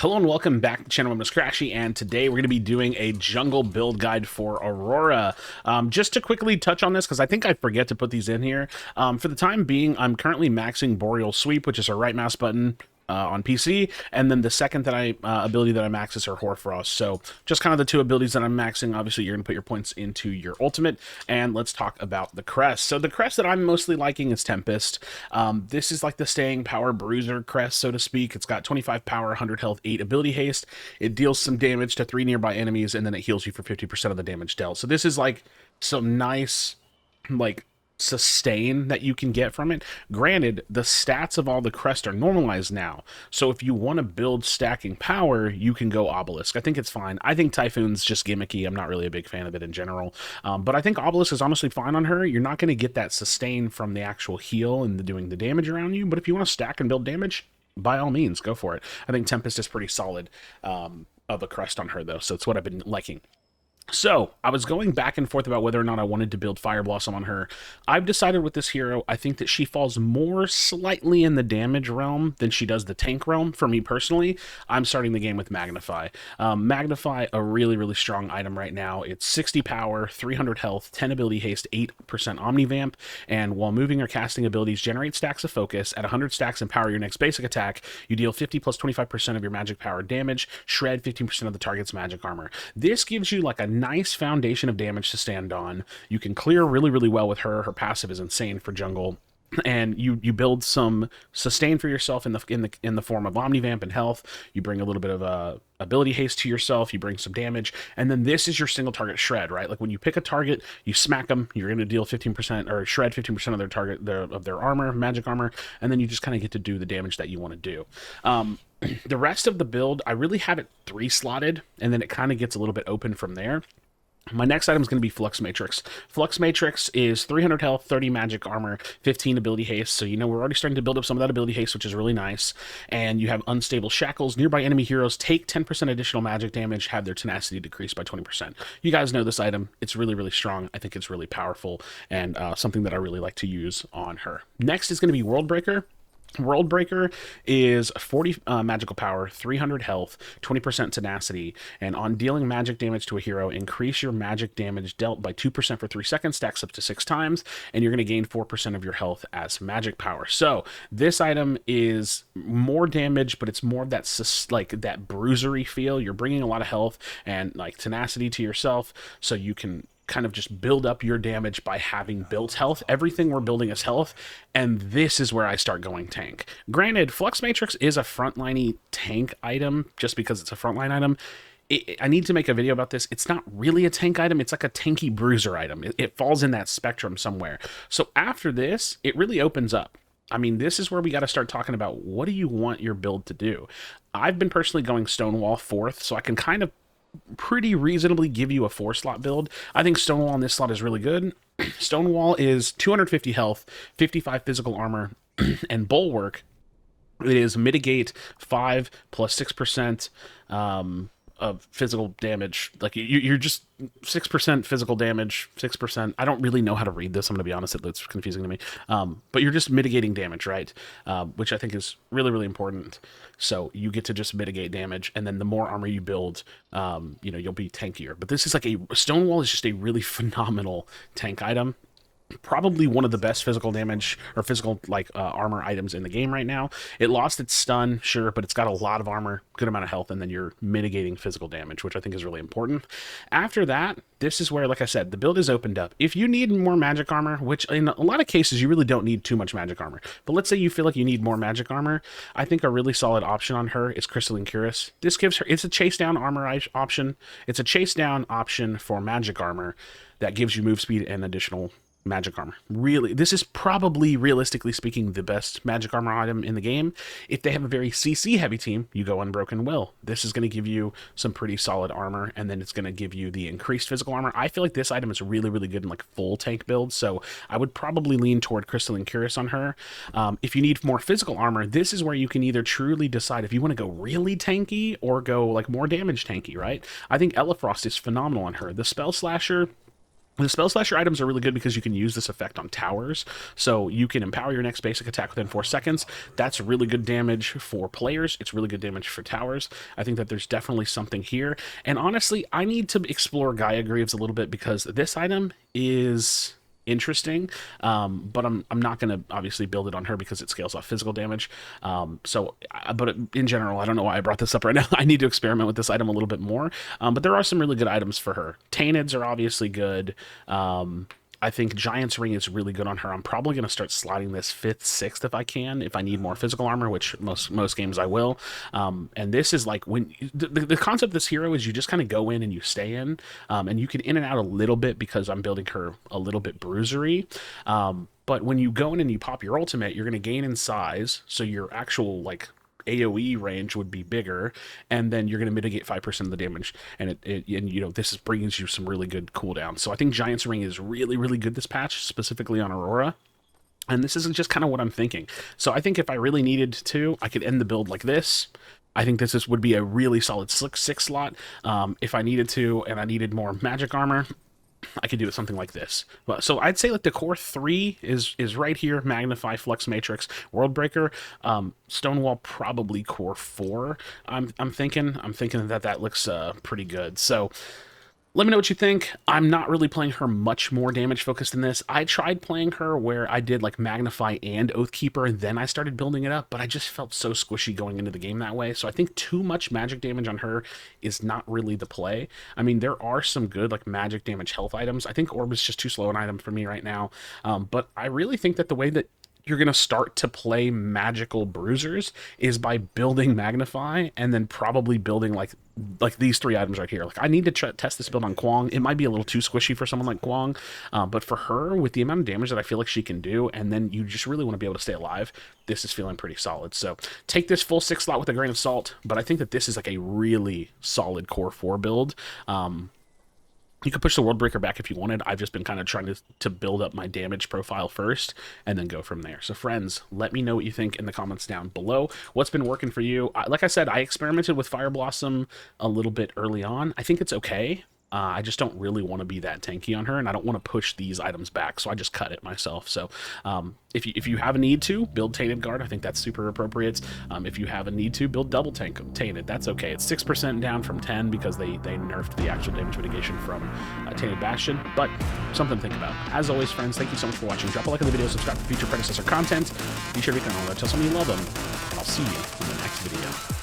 Hello and welcome back to the channel. My name is Krashy, and today we're going to be doing a jungle build guide for Aurora. Just to quickly touch on this, because I think I forget to put these in here. For the time being, I'm currently maxing Boreal Sweep, which is a right mouse button on PC, and then the second that ability that I max is her Hoarfrost. So just kind of the two abilities that I'm maxing. Obviously, you're going to put your points into your ultimate, and let's talk about the crest. So the crest that I'm mostly liking is Tempest. This is like the staying power bruiser crest, so to speak. It's got 25 power, 100 health, 8 ability haste. It deals some damage to 3 nearby enemies, and then it heals you for 50% of the damage dealt. So this is like some nice, like, sustain that you can get from it. Granted, the stats of all the crest are normalized now, so if you want to build stacking power, you can go Obelisk. I think it's fine. I think Typhoon's just gimmicky. I'm not really a big fan of it in general, but I think Obelisk is honestly fine on her. You're not going to get that sustain from the actual heal and doing the damage around you, but if you want to stack and build damage, by all means, go for it. I think Tempest is pretty solid of a crest on her, though, so it's what I've been liking. So, I was going back and forth about whether or not I wanted to build Fire Blossom on her. I've decided with this hero, I think that she falls more slightly in the damage realm than she does the tank realm. For me personally, I'm starting the game with Magnify. Magnify, a really, really strong item right now. It's 60 power, 300 health, 10 ability haste, 8% Omnivamp, and while moving or casting abilities, generate stacks of focus. At 100 stacks and power your next basic attack, you deal 50 plus 25% of your magic power damage, shred 15% of the target's magic armor. This gives you like a nice foundation of damage to stand on. You can clear really, really well with her. Her passive is insane for jungle. And you build some sustain for yourself in the form of Omnivamp and health. You bring a little bit of ability haste to yourself. You bring some damage, and then this is your single target shred, right? Like when you pick a target, you smack them. You're going to deal 15% or shred 15% of their target of their armor, magic armor, and then you just kind of get to do the damage that you want to do. The rest of the build, I really have it 3 slotted, and then it kind of gets a little bit open from there. My next item is going to be Flux Matrix. Flux Matrix is 300 health, 30 magic armor, 15 ability haste. So, you know, we're already starting to build up some of that ability haste, which is really nice. And you have Unstable Shackles. Nearby enemy heroes take 10% additional magic damage, have their tenacity decreased by 20%. You guys know this item. It's really, really strong. I think it's really powerful and something that I really like to use on her. Next is going to be World Breaker. World Breaker is 40 magical power, 300 health, 20% tenacity, and on dealing magic damage to a hero, increase your magic damage dealt by 2% for 3 seconds, stacks up to 6 times, and you're going to gain 4% of your health as magic power. So this item is more damage, but it's more of that like that bruisery feel. You're bringing a lot of health and like tenacity to yourself, so you can kind of just build up your damage by having built health. Everything we're building is health, and this is where I start going tank. Granted, Flux Matrix is a frontliney tank item just because it's a frontline item. I need to make a video about this. It's not really a tank item. It's like a tanky bruiser item. It falls in that spectrum somewhere. So after this, it really opens up. I mean, this is where we got to start talking about what do you want your build to do. I've been personally going Stonewall 4th, so I can kind of pretty reasonably give you a 4-slot build. I think Stonewall in this slot is really good. Stonewall is 250 health, 55 physical armor, and Bulwark. It is mitigate 5 plus 6% of physical damage. Like you're just 6% physical damage, 6%. I don't really know how to read this. I'm going to be honest, it's confusing to me. But you're just mitigating damage, right? Which I think is really, really important. So you get to just mitigate damage, and then the more armor you build, you know, you'll be tankier. But this is like Stonewall is just a really phenomenal tank item. Probably one of the best physical damage or physical armor items in the game right now. It lost its stun, sure, but it's got a lot of armor, good amount of health, and then you're mitigating physical damage, which I think is really important. After that, this is where, like I said, the build is opened up. If you need more magic armor, which in a lot of cases you really don't need too much magic armor, but let's say you feel like you need more magic armor, I think a really solid option on her is Crystalline Cuirass. This gives her, it's a chase down armor option. It's a chase down option for magic armor that gives you move speed and additional magic armor. Really, this is probably, realistically speaking, the best magic armor item in the game. If they have a very CC heavy team, you go Unbroken Will. This is going to give you some pretty solid armor, and then it's going to give you the increased physical armor. I feel like this item is really, really good in like full tank builds, so I would probably lean toward Crystalline Cuirass on her. If you need more physical armor, this is where you can either truly decide if you want to go really tanky or go like more damage tanky, right? I think Elefrost is phenomenal on her. The Spell Slasher The Spell Slasher items are really good because you can use this effect on towers. So you can empower your next basic attack within 4 seconds. That's really good damage for players. It's really good damage for towers. I think that there's definitely something here. And honestly, I need to explore Gaia Greaves a little bit because this item is interesting, but I'm not going to obviously build it on her because it scales off physical damage. But in general, I don't know why I brought this up right now. I need to experiment with this item a little bit more. But there are some really good items for her. Taintids are obviously good. I think Giant's Ring is really good on her. I'm probably going to start sliding this 5th, 6th if I can, if I need more physical armor, which most games I will. And this is like when the concept of this hero is you just kind of go in and you stay in, and you can in and out a little bit because I'm building her a little bit bruisery. But when you go in and you pop your ultimate, you're going to gain in size, so your actual like AoE range would be bigger, and then you're going to mitigate 5% of the damage, and this brings you some really good cooldown. So I think Giant's Ring is really, really good this patch, specifically on Aurora. And this isn't just kind of what I'm thinking. So I think if I really needed to, I could end the build like this. I think this would be a really solid 6 slot. If I needed to, and I needed more magic armor, I could do it something like this. So I'd say like the core 3 is right here: Magnify, Flux Matrix, Worldbreaker. Stonewall probably core 4. I'm thinking that looks pretty good. So let me know what you think. I'm not really playing her much more damage focused than this. I tried playing her where I did like Magnify and Oathkeeper, and then I started building it up, but I just felt so squishy going into the game that way. So I think too much magic damage on her is not really the play. I mean, there are some good like magic damage health items. I think Orb is just too slow an item for me right now. But I really think that the way that you're going to start to play magical bruisers is by building Magnify and then probably building like these 3 items right here. Like I need to test this build on Kwong. It might be a little too squishy for someone like Kwong, but for her, with the amount of damage that I feel like she can do, and then you just really want to be able to stay alive, this is feeling pretty solid. So take this full 6 slot with a grain of salt, but I think that this is like a really solid core 4 build. You could push the Worldbreaker back if you wanted. I've just been kind of trying to build up my damage profile first and then go from there. So friends, let me know what you think in the comments down below. What's been working for you? Like I said, I experimented with Fire Blossom a little bit early on. I think it's okay. I just don't really want to be that tanky on her, and I don't want to push these items back, so I just cut it myself. So if you have a need to, build Tainted Guard. I think that's super appropriate. If you have a need to, build double Tainted. That's okay. It's 6% down from 10 because they nerfed the actual damage mitigation from Tainted Bastion, but something to think about. As always, friends, thank you so much for watching. Drop a like on the video, subscribe for future Predecessor content. Be sure to comment on that, tell someone you love them, and I'll see you in the next video.